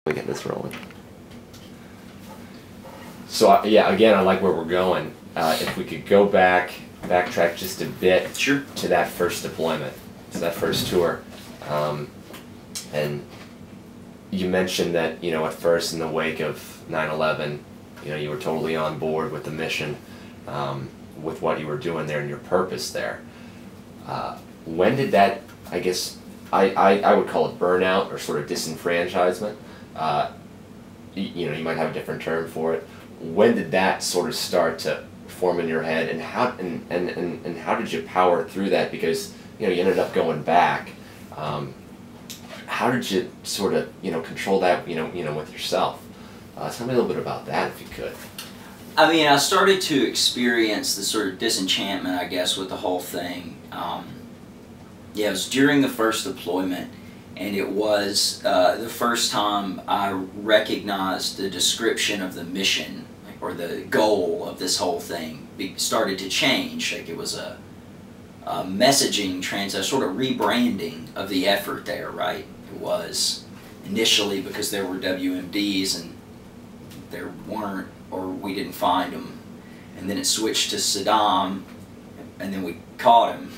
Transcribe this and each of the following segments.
We get this rolling. So yeah, again, I like where we're going. If we could go backtrack just a bit Sure. to that first deployment, to that first tour, and you mentioned that at first in the wake of 9/11, you were totally on board with the mission, with what you were doing there and your purpose there. When did that? I guess I would call it burnout or sort of disenfranchisement. You might have a different term for it. When did that sort of start to form in your head, and how did you power through that? Because you ended up going back. How did you sort of control that with yourself? Tell me a little bit about that if you could. I mean, I started to experience the sort of disenchantment, I guess, with the whole thing. Yeah, it was during the first deployment, and it was the first time I recognized the description of the mission, or the goal of this whole thing started to change. Like, it was a messaging a sort of rebranding of the effort there, right? It was initially because there were WMDs and there weren't, or we didn't find them, and then it switched to Saddam, and then we caught him.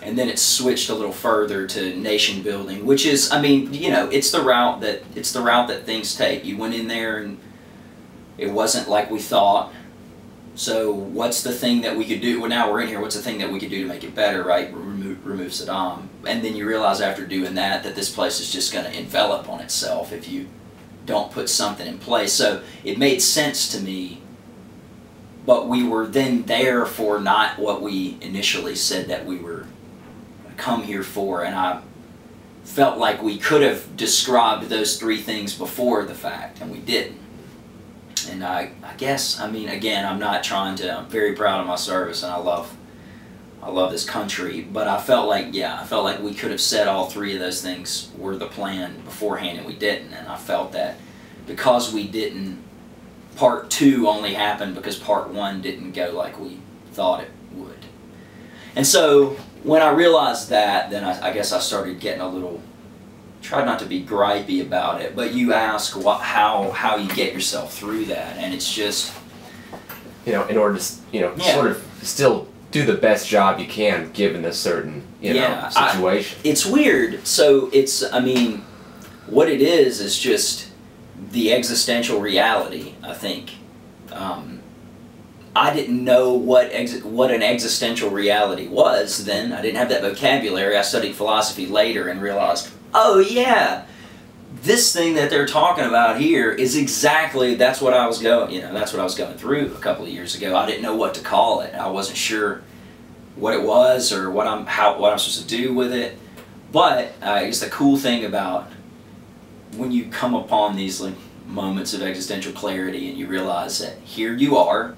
And then it switched a little further to nation building, which is, I mean, it's the route that things take. You went in there and it wasn't like we thought. So what's the thing that we could do? Well, now we're in here. What's the thing that we could do to make it better, right? Remove Saddam. And then you realize after doing that this place is just going to envelop on itself if you don't put something in place. So it made sense to me. But we were then there for not what we initially said that we were come here for, and I felt like we could have described those three things before the fact, and we didn't. And I guess, I mean, again, I'm very proud of my service, and I love this country, but I felt like we could have said all three of those things were the plan beforehand, and we didn't. And I felt that because we didn't, part two only happened because part one didn't go like we thought it would. And so when I realized that, then I guess I started getting a little, tried not to be gripey about it, but you ask how you get yourself through that, and it's just, in order to sort of still do the best job you can given a certain situation. It's weird. So I mean, what it is just the existential reality, I think. I didn't know what an existential reality was then. I didn't have that vocabulary. I studied philosophy later and realized, oh yeah, this thing that they're talking about here is that's what I was going through a couple of years ago. I didn't know what to call it. I wasn't sure what it was or what I'm supposed to do with it. But I guess the cool thing about when you come upon these moments of existential clarity and you realize that here you are,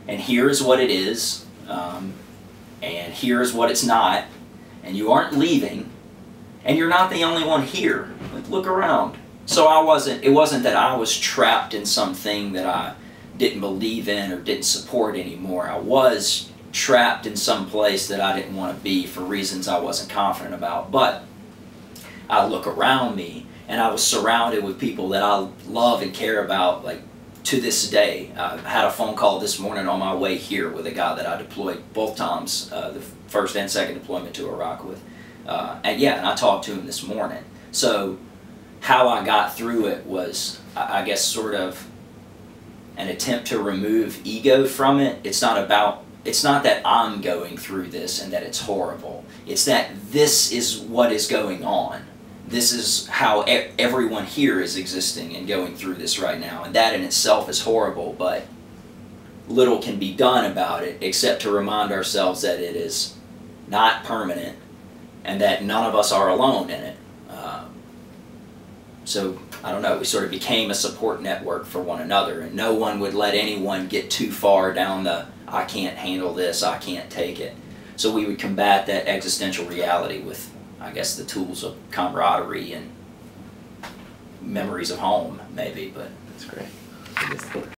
and here's what it is, and here's what it's not, and you aren't leaving, and you're not the only one here. Like, look around. So it wasn't that I was trapped in something that I didn't believe in or didn't support anymore. I was trapped in some place that I didn't want to be for reasons I wasn't confident about. But I look around me, and I was surrounded with people that I love and care about, like, to this day. I had a phone call this morning on my way here with a guy that I deployed both times, the first and second deployment to Iraq with. And I talked to him this morning. So how I got through it was, I guess, sort of an attempt to remove ego from it. It's not that I'm going through this and that it's horrible. It's that this is what is going on. This is how everyone here is existing and going through this right now. And that in itself is horrible, but little can be done about it except to remind ourselves that it is not permanent and that none of us are alone in it. So, I don't know, we sort of became a support network for one another, and no one would let anyone get too far down the, I can't handle this, I can't take it. So we would combat that existential reality with, I guess, the tools of camaraderie and memories of home, maybe. But that's great.